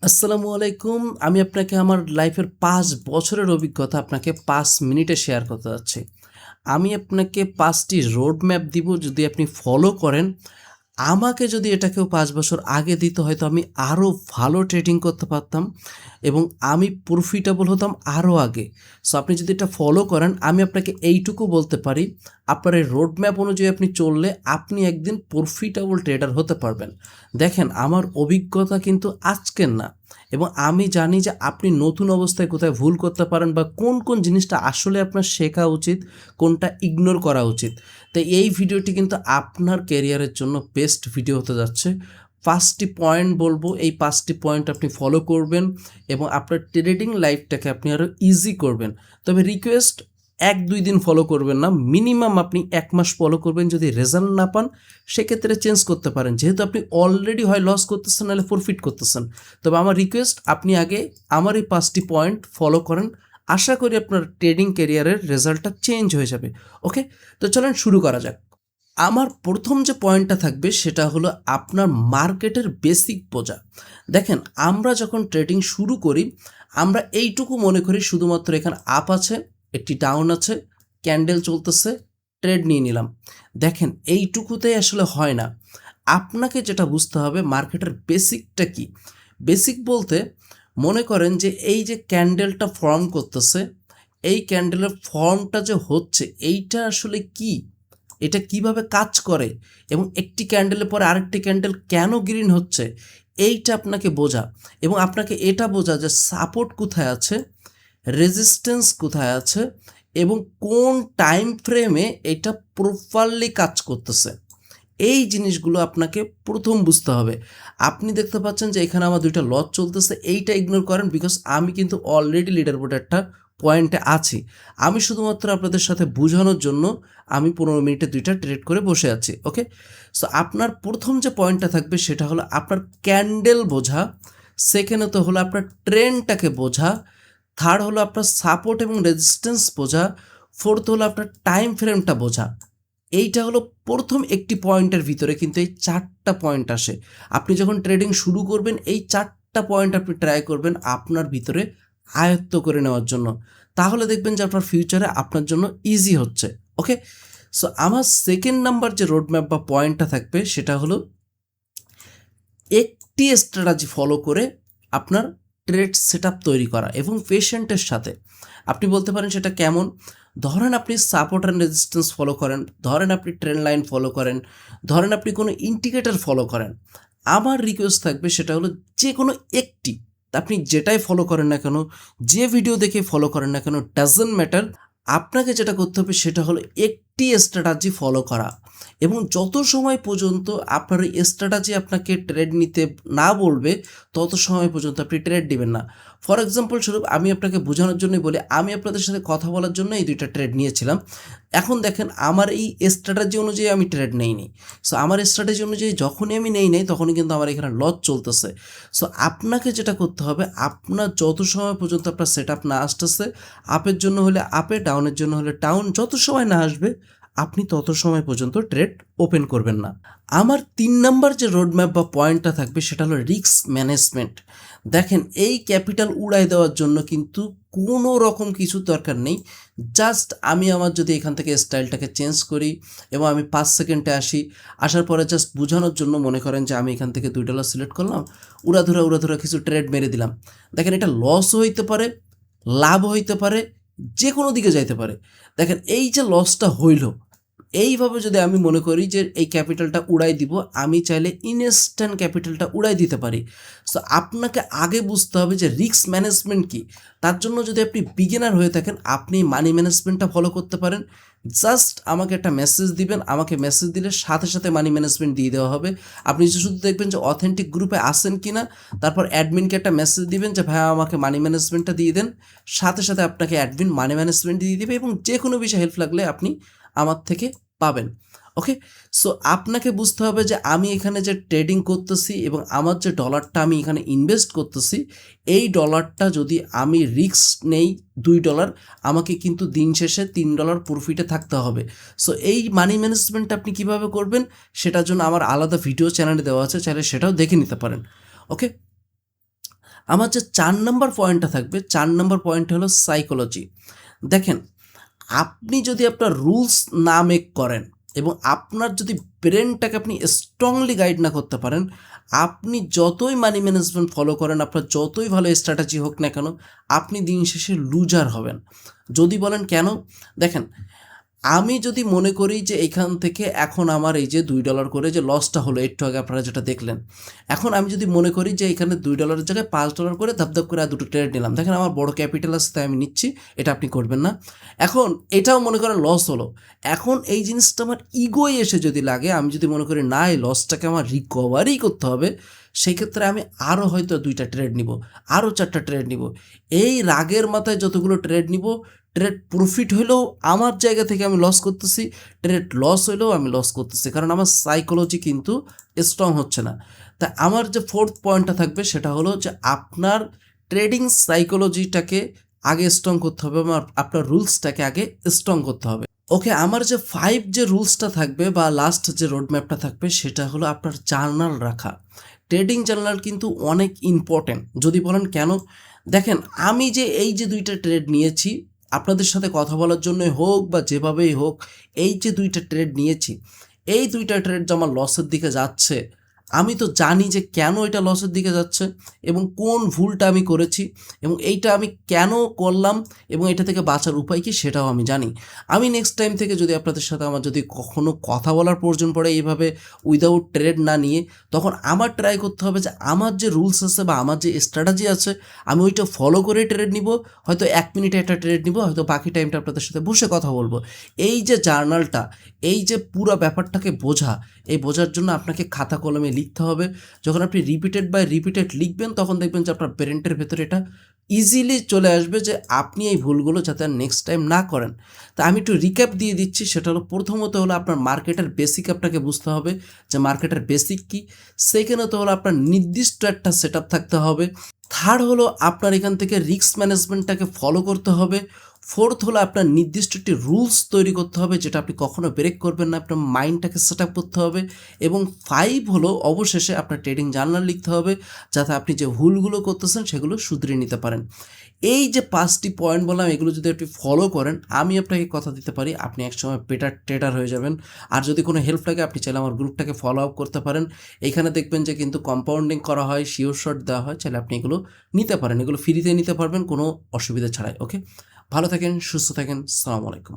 আসসালামু আলাইকুম। আমি আপনাকে আমার লাইফের ৫ বছরের অভিজ্ঞতা আপনাকে ৫ মিনিটে শেয়ার করতে যাচ্ছি। আমি আপনাকে ৫টি রোড ম্যাপ দিব, যদি আপনি ফলো করেন, আমাকে যদি এটা কেউ ৫ বছর আগে দিত হয়তো আমি আরও ভালো ট্রেডিং করতে পারতাম এবং আমি প্রফিটেবল হতাম আরও আগে। সো আপনি যদি এটা ফলো করেন, আমি আপনাকে এইটুকু বলতে পারি, আপনার এই রোড ম্যাপ অনুযায়ী আপনি চললে আপনি একদিন প্রফিটেবল ট্রেডার হতে পারবেন। দেখেন, আমার অভিজ্ঞতা কিন্তু আজকের না, এবং আমি জানি যে আপনি নতুন অবস্থায় কোথায় ভুল করতে পারেন বা কোন কোন জিনিসটা আসলে আপনার শেখা উচিত, কোনটা ইগনোর করা উচিত। তো এই ভিডিওটি কিন্তু আপনার ক্যারিয়ারের জন্য বেস্ট ভিডিও হতে যাচ্ছে। ৫টি পয়েন্ট বলবো, এই ৫টি পয়েন্ট আপনি ফলো করবেন এবং আপনার ট্রেডিং লাইফটাকে আপনি আরও ইজি করবেন। তবে রিকোয়েস্ট, ১-২ দিন ফলো করবেন না, মিনিমাম আপনি ১ মাস ফলো করবেন। যদি রেজাল্ট না পান সেক্ষেত্রে চেঞ্জ করতে পারেন, যেহেতু আপনি অলরেডি হয় লস করতেছেন নাহলে প্রফিট করতেছেন। তবে আমার রিকোয়েস্ট, আপনি আগে আমার এই ৫টি পয়েন্ট ফলো করেন। আশা করি আপনার ট্রেডিং ক্যারিয়ারের রেজাল্টটা চেঞ্জ হয়ে যাবে। ওকে, তো চলেন শুরু করা যাক। আমার প্রথম যে পয়েন্টটা থাকবে সেটা হলো আপনার মার্কেটের বেসিক বোঝা। দেখেন, আমরা যখন ট্রেডিং শুরু করি, আমরা এইটুকু মনে করি শুধুমাত্র এখানে আপ আছে, একটি ডাউন আছে, ক্যান্ডেল চলতেছে, ট্রেড নিয়ে নিলাম। দেখেন, এইটুকুতেই আসলে হয় না। আপনাকে যেটা বুঝতে হবে মার্কেটের বেসিকটা কি। বেসিক বলতে মনে করেন যে এই যে ক্যান্ডেলটা ফর্ম করতেছে, এই ক্যান্ডেলের ফর্মটা যে হচ্ছে এইটা আসলে কি, এটা কিভাবে কাজ করে, এবং একটি ক্যান্ডেলের পরে আরেকটি ক্যান্ডেল কেন গ্রিন হচ্ছে, এইটা আপনাকে বোঝা। এবং আপনাকে এটা বোঝা যে সাপোর্ট কোথায় আছে, রেজিস্ট্যান্স কোথায় আছে, এবং কোন টাইম ফ্রেমে এটা প্রপারলি কাজ করতেছে। এই জিনিসগুলো আপনাকে প্রথম বুঝতে হবে। আপনি দেখতে পাচ্ছেন যে এখানে আমার ২টা লস চলতেছে, এইটা ইগনোর করেন, বিকজ আমি কিন্তু অলরেডি লিডার বোর্ডে একটা পয়েন্টে আছি। আমি শুধুমাত্র আপনাদের সাথে বোঝানোর জন্য আমি ১৫ মিনিটে ২টা ট্রেড করে বসে আছি। ওকে, সো আপনার প্রথম যে পয়েন্টটা থাকবে সেটা হলো আপনার ক্যান্ডেল বোঝা, সেকেন্ডত হলো আপনার ট্রেন্ডটাকে বোঝা, থার্ড হলো আপনার সাপোর্ট এবং রেজিস্ট্যান্স বোঝা, ফোর্থ হলো আপনার টাইম ফ্রেমটা বোঝা। এইটা হলো প্রথম একটি পয়েন্টের ভিতরে, কিন্তু এই 4টা পয়েন্ট আসে। আপনি যখন ট্রেডিং শুরু করবেন, এই 4টা পয়েন্ট আপনি ট্রাই করবেন আপনার ভিতরে আয়ত্ত করে নেওয়ার জন্য। তাহলে দেখবেন যে আপনার ফিউচারে আপনার জন্য ইজি হচ্ছে। ওকে, সো আমার সেকেন্ড নাম্বার যে রোডম্যাপ বা পয়েন্টটা থাকবে সেটা হলো একটি স্ট্র্যাটেজি ফলো করে আপনার ট্রেড সেটআপ তৈরি করা এবং পেশেন্টের সাথে। আপনি বলতে পারেন সেটা কেমন? ধরেন আপনি সাপোর্ট অ্যান্ড রেজিস্ট্যান্স ফলো করেন, ধরেন আপনি ট্রেন্ড লাইন ফলো করেন, ধরেন আপনি কোনো ইন্ডিকেটর ফলো করেন। আমার রিকোয়েস্ট থাকবে সেটা হলো যে কোনো একটি, আপনি যেটাই ফলো করেন না কেন, যে ভিডিও দেখে ফলো করেন না কেন, ডাজন্ট ম্যাটার, আপনাকে যেটা করতে হবে সেটা হলো একটি স্ট্র্যাটেজি ফলো করা। এবং যত সময় পর্যন্ত আপনার এই স্ট্র্যাটেজি আপনাকে ট্রেড নিতে না বলবে, তত সময় পর্যন্ত আপনি ট্রেড দিবেন না। ফর এক্সাম্পল স্বরূপ আমি আপনাকে বোঝানোর জন্যই বলি, আমি আপনাদের সাথে কথা বলার জন্য এই 2টা ট্রেড নিয়েছিলাম। এখন দেখেন, আমার এই স্ট্র্যাটেজি অনুযায়ী আমি ট্রেড নেইনি। সো আমার স্ট্র্যাটেজি অনুযায়ী যখনই আমি নেই তখনই কিন্তু আমার এখানে লস চলতেছে। সো আপনাকে যেটা করতে হবে, আপনার যত সময় পর্যন্ত আপনার সেট আপ না আসতেছে, আপের জন্য হলে আপে, ডাউনের জন্য হলে ডাউন, যত সময় না আসবে আপনি তত সময় পর্যন্ত ট্রেড ওপেন করবেন না। আমার ৩ নাম্বার যে রোডম্যাপ বা পয়েন্টটা থাকবে সেটা হলো রিস্ক ম্যানেজমেন্ট। দেখেন, এই ক্যাপিটাল উড়াই দেওয়ার জন্য কিন্তু কোনো রকম কিছু দরকার নেই। জাস্ট আমি আমার যদি এখান থেকে স্টাইলটাকে চেঞ্জ করি এবং আমি ৫ সেকেন্ডে আসি, আসার পরে জাস্ট বোঝানোর জন্য মনে করেন যে আমি এখান থেকে $2 সিলেক্ট করলাম, উড়াধুরা কিছু ট্রেড মেরে দিলাম। দেখেন, এটা লসও হইতে পারে, লাভ হইতে পারে, যে কোনো দিকে যাইতে পারে। দেখেন, এই যে লসটা হইল, এইভাবে যদি আমি মনে করি যে এই ক্যাপিটালটা উড়াই দিব, আমি চাইলে ইনস্ট্যান্ট ক্যাপিটালটা উড়াই দিতে পারি। সো আপনাকে আগে বুঝতে হবে যে রিস্ক ম্যানেজমেন্ট কী। তার জন্য যদি আপনি বিগিনার হয়ে থাকেন, আপনি মানি ম্যানেজমেন্টটা ফলো করতে পারেন। জাস্ট আমাকে একটা মেসেজ দিবেন, আমাকে মেসেজ দিলে সাথে সাথে মানি ম্যানেজমেন্ট দিয়ে দেওয়া হবে। আপনি শুধু দেখবেন যে অথেন্টিক গ্রুপে আসেন কি না, তারপর অ্যাডমিনকে একটা মেসেজ দিবেন যে ভাইয়া আমাকে মানি ম্যানেজমেন্টটা দিয়ে দেন, সাথে সাথে আপনাকে অ্যাডমিন মানি ম্যানেজমেন্ট দিয়ে দিবে, এবং যে কোনো বিষয়ে হেল্প লাগলে আপনি আমার থেকে পাবেন। ওকে, সো আপনাকে বুঝতে হবে যে আমি এখানে যে ট্রেডিং করতেছি এবং আমার যে ডলারটা আমি এখানে ইনভেস্ট করতেছি, এই ডলারটা যদি আমি রিস্ক নেই $2, আমাকে কিন্তু দিন শেষে $3 প্রফিটে থাকতে হবে। সো এই মানি ম্যানেজমেন্টটা আপনি কিভাবে করবেন সেটার জন্য আমার আলাদা ভিডিও চ্যানেলে দেওয়া আছে, চাইলে সেটাও দেখে নিতে পারেন। ওকে, আমার যে 4 নাম্বার পয়েন্টটা থাকবে, 4 নাম্বার পয়েন্ট হলো সাইকোলজি। দেখেন, আপনি যদি আপনার রুলস না মেক করেন এবং আপনার যদি ব্রেনটাকে আপনি স্ট্রংলি গাইড না করতে পারেন, আপনি যতই মানি ম্যানেজমেন্ট ফলো করেন, আপনার যতই ভালো স্ট্র্যাটেজি হোক না কেন, আপনি দিন শেষে লুজার হবেন। যদি বলেন কেন? দেখেন, আমি যদি মনে করি যে এখান থেকে এখন আমার এই যে $2 করে যে লসটা হলো একটু আগে আপনারা যেটা দেখলেন, এখন আমি যদি মনে করি যে এখানে $2 জায়গায় $5 করে ধাপ করে আর দুটো ট্রেড নিলাম, দেখেন আমার বড় ক্যাপিটাল আছে তাই আমি নিচ্ছি, এটা আপনি করবেন না। এখন এটাও মনে করেন লস হলো, এখন এই জিনিসটা আমার ইগোয় এসে যদি লাগে, আমি যদি মনে করি না এই লসটাকে আমার রিকভারি করতে হবে, সেই ক্ষেত্রে আমি আরও হয়তো 2টা ট্রেড নিব, আরও 4টা ট্রেড নিব। এই রাগের মাথায় যতগুলো ট্রেড নিব, ট্রেড প্রফিট হলেও আমার জায়গা থেকে আমি লস করতেছি, ট্রেড লস হলেও আমি লস করতেছি, কারণ আমার সাইকোলজি কিন্তু স্ট্রং হচ্ছে না। তা আমার যে 4th পয়েন্টটা থাকবে সেটা হলো যে আপনার ট্রেডিং সাইকোলজিটাকে আগে স্ট্রং করতে হবে, আপনার রুলসটাকে আগে স্ট্রং করতে হবে। ওকে, আমার যে 5 যে রুলসটা থাকবে বা লাস্ট যে রোডম্যাপটা থাকবে সেটা হলো আপনার জার্নাল রাখা। ট্রেডিং জার্নাল কিন্তু অনেক ইম্পর্টেন্ট। যদি বলেন কেন? দেখেন, আমি যে এই যে 2টা ট্রেড নিয়েছি, আপনাদের সাথে কথা বলার জন্যই হোক বা যেভাবেই হোক, এই যে 2টা ট্রেড নিয়েছি, এই 2টা ট্রেড যে আমার লসের দিকে যাচ্ছে, আমি তো জানি যে কেন এটা লসের দিকে যাচ্ছে এবং কোন ভুলটা আমি করেছি এবং এইটা আমি কেন করলাম এবং এটা থেকে বাঁচার উপায় কি সেটাও আমি জানি। আমি নেক্সট টাইম থেকে যদি আপনাদের সাথে আমার যদি কখনো কথা বলার প্রয়োজন পড়ে এইভাবে উইদাউট ট্রেড না নিয়ে, তখন আমার ট্রাই করতে হবে যে আমার যে রুলস আছে বা আমার যে স্ট্র্যাটেজি আছে, আমি ওইটা ফলো করে ট্রেড নিব। হয়তো 1 মিনিটে একটা ট্রেড নিব, হয়তো বাকি টাইমটা আপনাদের সাথে বসে কথা বলবো। এই যে জার্নালটা, এই যে পুরো ব্যাপারটাকে বোঝা, এই বোঝার জন্য আপনাকে খাতা কলমে লিখতে হবে। যখন আপনি রিপিটেড বাই রিপিটেড লিখবেন, তখন দেখবেন যে আপনার ব্রেনটার ভেতরে এটা ইজিলি চলে আসবে যে আপনি এই ভুলগুলো যাতে আর নেক্সট টাইম না করেন। তা আমি একটু রিক্যাপ দিয়ে দিচ্ছি। সেটা হলো, প্রথমত হলো আপনার মার্কেটের বেসিক আপনাকে বুঝতে হবে যে মার্কেটের বেসিক কী। সেকেন্ডত হলো আপনার নির্দিষ্ট একটা সেট আপ থাকতে হবে। থার্ড হলো আপনার এখান থেকে রিস্ক ম্যানেজমেন্টটাকে ফলো করতে হবে। ফোর্থ হলো আপনার নির্দিষ্ট একটি রুলস তৈরি করতে হবে যেটা আপনি কখনো ব্রেক করবেন না, আপনার মাইন্ডটাকে সেট আপ করতে হবে। এবং 5 হলো অবশেষে আপনার ট্রেডিং জার্নাল লিখতে হবে যাতে আপনি যে ভুলগুলো করতেছেন সেগুলো শুধরে নিতে পারেন। এই যে 5টি পয়েন্ট বললাম, এগুলো যদি আপনি ফলো করেন, আমি আপনাকে কথা দিতে পারি আপনি একসময় বেটার ট্রেডার হয়ে যাবেন। আর যদি কোনো হেল্প লাগে, আপনি চাইলে আমার গ্রুপটাকে ফলো আপ করতে পারেন। এখানে দেখবেন যে কিন্তু কম্পাউন্ডিং করা হয়, শিওর শট দেওয়া হয়, চাইলে আপনি এগুলো নিতে পারেন, এগুলো ফ্রিতে নিতে পারবেন কোনো অসুবিধা ছাড়াই। ওকে, ভালো থাকেন, সুস্থ থাকেন, আসসালামু আলাইকুম।